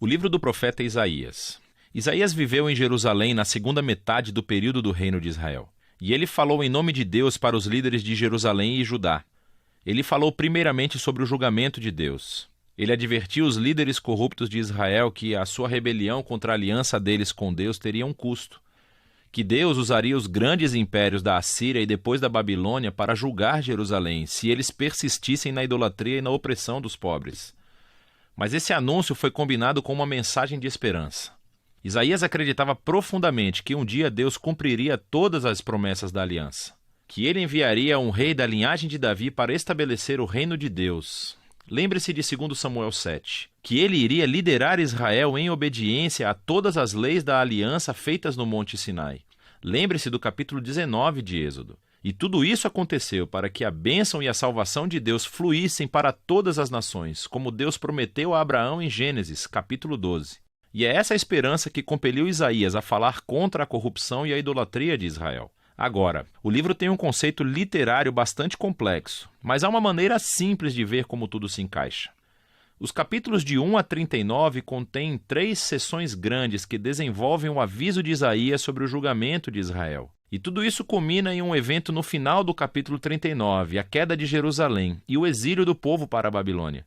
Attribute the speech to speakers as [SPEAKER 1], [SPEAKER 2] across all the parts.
[SPEAKER 1] O livro do profeta Isaías. Isaías viveu em Jerusalém na segunda metade do período do reino de Israel. E ele falou em nome de Deus para os líderes de Jerusalém e Judá. Ele falou primeiramente sobre o julgamento de Deus. Ele advertiu os líderes corruptos de Israel que a sua rebelião contra a aliança deles com Deus teria um custo. Que Deus usaria os grandes impérios da Assíria e depois da Babilônia para julgar Jerusalém, se eles persistissem na idolatria e na opressão dos pobres. Mas esse anúncio foi combinado com uma mensagem de esperança. Isaías acreditava profundamente que um dia Deus cumpriria todas as promessas da aliança, que ele enviaria um rei da linhagem de Davi para estabelecer o reino de Deus. Lembre-se de 2 Samuel 7, que ele iria liderar Israel em obediência a todas as leis da aliança feitas no Monte Sinai. Lembre-se do capítulo 19 de Êxodo. E tudo isso aconteceu para que a bênção e a salvação de Deus fluíssem para todas as nações, como Deus prometeu a Abraão em Gênesis, capítulo 12. E é essa esperança que compeliu Isaías a falar contra a corrupção e a idolatria de Israel. Agora, o livro tem um conceito literário bastante complexo, mas há uma maneira simples de ver como tudo se encaixa. Os capítulos de 1 a 39 contêm 3 seções grandes que desenvolvem o aviso de Isaías sobre o julgamento de Israel. E tudo isso culmina em um evento no final do capítulo 39, a queda de Jerusalém e o exílio do povo para a Babilônia.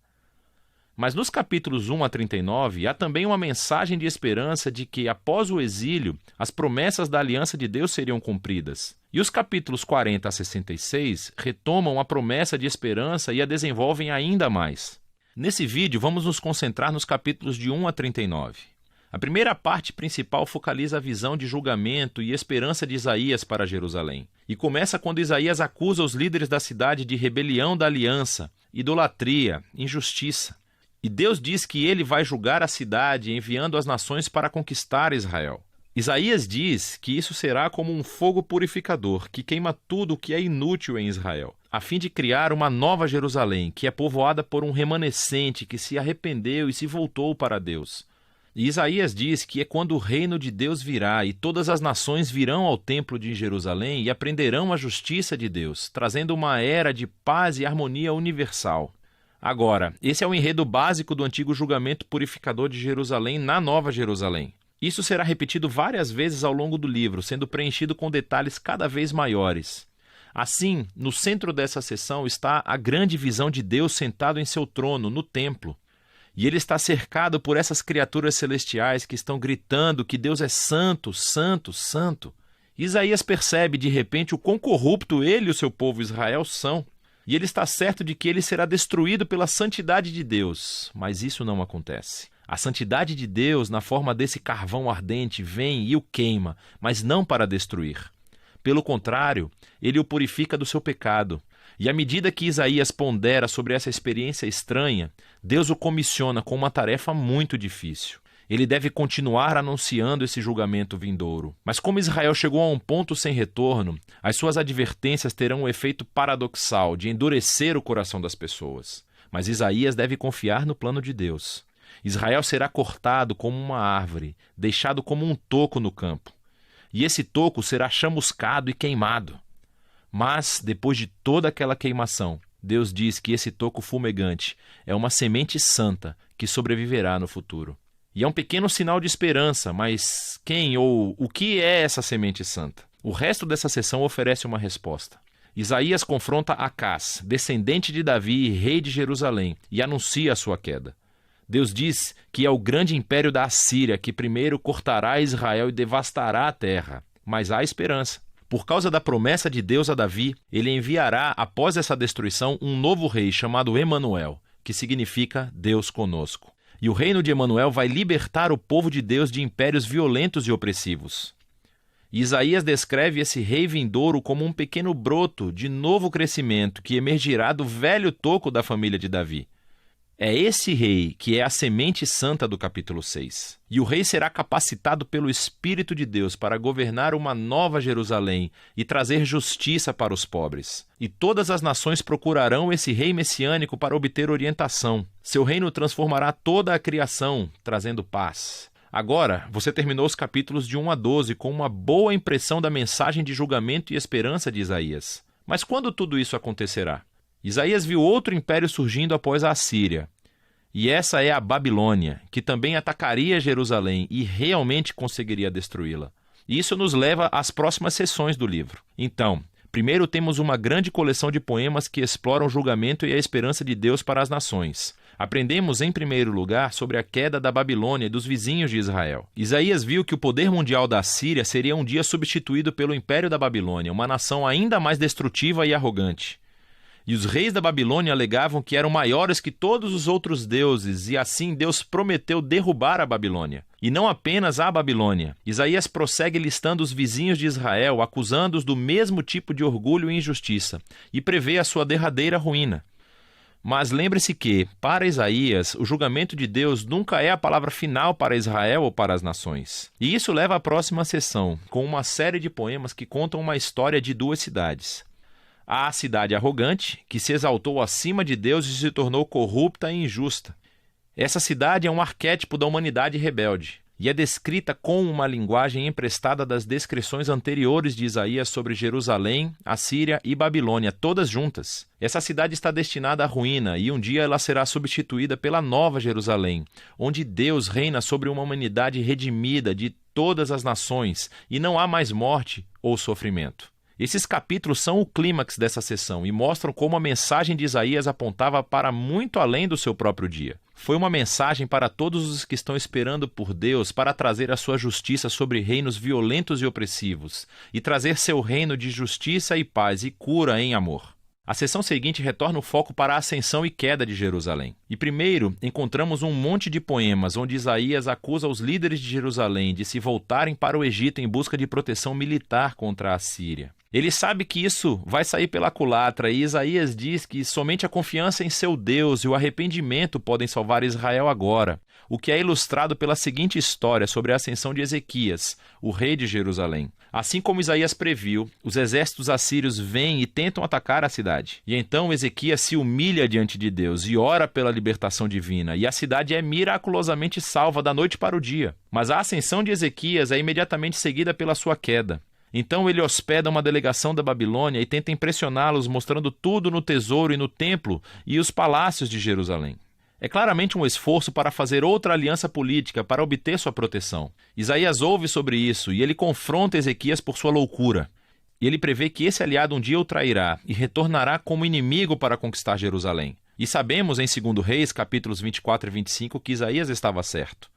[SPEAKER 1] Mas nos capítulos 1 a 39, há também uma mensagem de esperança de que, após o exílio, as promessas da aliança de Deus seriam cumpridas. E os capítulos 40 a 66 retomam a promessa de esperança e a desenvolvem ainda mais. Nesse vídeo, vamos nos concentrar nos capítulos de 1 a 39. A primeira parte principal focaliza a visão de julgamento e esperança de Isaías para Jerusalém. E começa quando Isaías acusa os líderes da cidade de rebelião da aliança, idolatria, injustiça. E Deus diz que ele vai julgar a cidade, enviando as nações para conquistar Israel. Isaías diz que isso será como um fogo purificador, que queima tudo o que é inútil em Israel, a fim de criar uma nova Jerusalém, que é povoada por um remanescente que se arrependeu e se voltou para Deus. E Isaías diz que é quando o reino de Deus virá e todas as nações virão ao templo de Jerusalém e aprenderão a justiça de Deus, trazendo uma era de paz e harmonia universal. Agora, esse é o enredo básico do antigo julgamento purificador de Jerusalém na Nova Jerusalém. Isso será repetido várias vezes ao longo do livro, sendo preenchido com detalhes cada vez maiores. Assim, no centro dessa seção está a grande visão de Deus sentado em seu trono, no templo. E ele está cercado por essas criaturas celestiais que estão gritando que Deus é santo, santo, santo. Isaías percebe de repente o quão corrupto ele e o seu povo Israel são. E ele está certo de que ele será destruído pela santidade de Deus. Mas isso não acontece. A santidade de Deus, na forma desse carvão ardente, vem e o queima, mas não para destruir. Pelo contrário, ele o purifica do seu pecado. E à medida que Isaías pondera sobre essa experiência estranha, Deus o comissiona com uma tarefa muito difícil. Ele deve continuar anunciando esse julgamento vindouro. Mas como Israel chegou a um ponto sem retorno, as suas advertências terão um efeito paradoxal de endurecer o coração das pessoas. Mas Isaías deve confiar no plano de Deus. Israel será cortado como uma árvore, deixado como um toco no campo. E esse toco será chamuscado e queimado. Mas, depois de toda aquela queimação, Deus diz que esse toco fumegante é uma semente santa que sobreviverá no futuro. E é um pequeno sinal de esperança, mas quem ou o que é essa semente santa? O resto dessa sessão oferece uma resposta. Isaías confronta Acás, descendente de Davi e rei de Jerusalém, e anuncia a sua queda. Deus diz que é o grande império da Assíria que primeiro cortará Israel e devastará a terra. Mas há esperança. Por causa da promessa de Deus a Davi, ele enviará, após essa destruição, um novo rei chamado Emanuel, que significa Deus conosco. E o reino de Emanuel vai libertar o povo de Deus de impérios violentos e opressivos. E Isaías descreve esse rei vindouro como um pequeno broto de novo crescimento que emergirá do velho toco da família de Davi. É esse rei que é a semente santa do capítulo 6. E o rei será capacitado pelo Espírito de Deus para governar uma nova Jerusalém e trazer justiça para os pobres. E todas as nações procurarão esse rei messiânico para obter orientação. Seu reino transformará toda a criação, trazendo paz. Agora, você terminou os capítulos de 1 a 12 com uma boa impressão da mensagem de julgamento e esperança de Isaías. Mas quando tudo isso acontecerá? Isaías viu outro império surgindo após a Assíria. E essa é a Babilônia, que também atacaria Jerusalém e realmente conseguiria destruí-la. E isso nos leva às próximas sessões do livro. Então, primeiro temos uma grande coleção de poemas que exploram o julgamento e a esperança de Deus para as nações. Aprendemos, em primeiro lugar, sobre a queda da Babilônia e dos vizinhos de Israel. Isaías viu que o poder mundial da Síria seria um dia substituído pelo Império da Babilônia, uma nação ainda mais destrutiva e arrogante. E os reis da Babilônia alegavam que eram maiores que todos os outros deuses, e assim Deus prometeu derrubar a Babilônia. E não apenas a Babilônia. Isaías prossegue listando os vizinhos de Israel, acusando-os do mesmo tipo de orgulho e injustiça, e prevê a sua derradeira ruína. Mas lembre-se que, para Isaías, o julgamento de Deus nunca é a palavra final para Israel ou para as nações. E isso leva à próxima sessão, com uma série de poemas que contam uma história de duas cidades. Há a cidade arrogante, que se exaltou acima de Deus e se tornou corrupta e injusta. Essa cidade é um arquétipo da humanidade rebelde, e é descrita com uma linguagem emprestada das descrições anteriores de Isaías sobre Jerusalém, Assíria e Babilônia, todas juntas. Essa cidade está destinada à ruína, e um dia ela será substituída pela nova Jerusalém, onde Deus reina sobre uma humanidade redimida de todas as nações, e não há mais morte ou sofrimento. Esses capítulos são o clímax dessa sessão e mostram como a mensagem de Isaías apontava para muito além do seu próprio dia. Foi uma mensagem para todos os que estão esperando por Deus para trazer a sua justiça sobre reinos violentos e opressivos, e trazer seu reino de justiça e paz e cura em amor. A sessão seguinte retorna o foco para a ascensão e queda de Jerusalém. E primeiro, encontramos um monte de poemas onde Isaías acusa os líderes de Jerusalém de se voltarem para o Egito em busca de proteção militar contra a Síria. Ele sabe que isso vai sair pela culatra, e Isaías diz que somente a confiança em seu Deus e o arrependimento podem salvar Israel agora, o que é ilustrado pela seguinte história sobre a ascensão de Ezequias, o rei de Jerusalém. Assim como Isaías previu, os exércitos assírios vêm e tentam atacar a cidade. E então Ezequias se humilha diante de Deus e ora pela libertação divina, e a cidade é miraculosamente salva da noite para o dia. Mas a ascensão de Ezequias é imediatamente seguida pela sua queda. Então ele hospeda uma delegação da Babilônia e tenta impressioná-los mostrando tudo no tesouro e no templo e os palácios de Jerusalém. É claramente um esforço para fazer outra aliança política para obter sua proteção. Isaías ouve sobre isso e ele confronta Ezequias por sua loucura. E ele prevê que esse aliado um dia o trairá e retornará como inimigo para conquistar Jerusalém. E sabemos em 2 Reis, capítulos 24 e 25, que Isaías estava certo.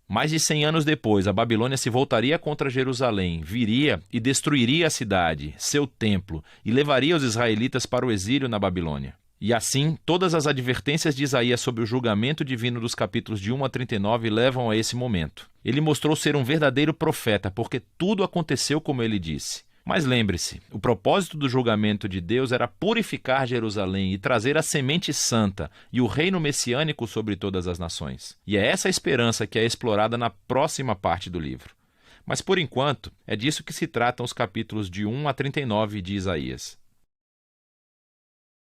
[SPEAKER 1] Mais de 100 anos depois, a Babilônia se voltaria contra Jerusalém, viria e destruiria a cidade, seu templo, e levaria os israelitas para o exílio na Babilônia. E assim, todas as advertências de Isaías sobre o julgamento divino dos capítulos de 1 a 39 levam a esse momento. Ele mostrou ser um verdadeiro profeta, porque tudo aconteceu como ele disse. Mas lembre-se, o propósito do julgamento de Deus era purificar Jerusalém e trazer a semente santa e o reino messiânico sobre todas as nações. E é essa a esperança que é explorada na próxima parte do livro. Mas por enquanto, é disso que se tratam os capítulos de 1 a 39 de Isaías.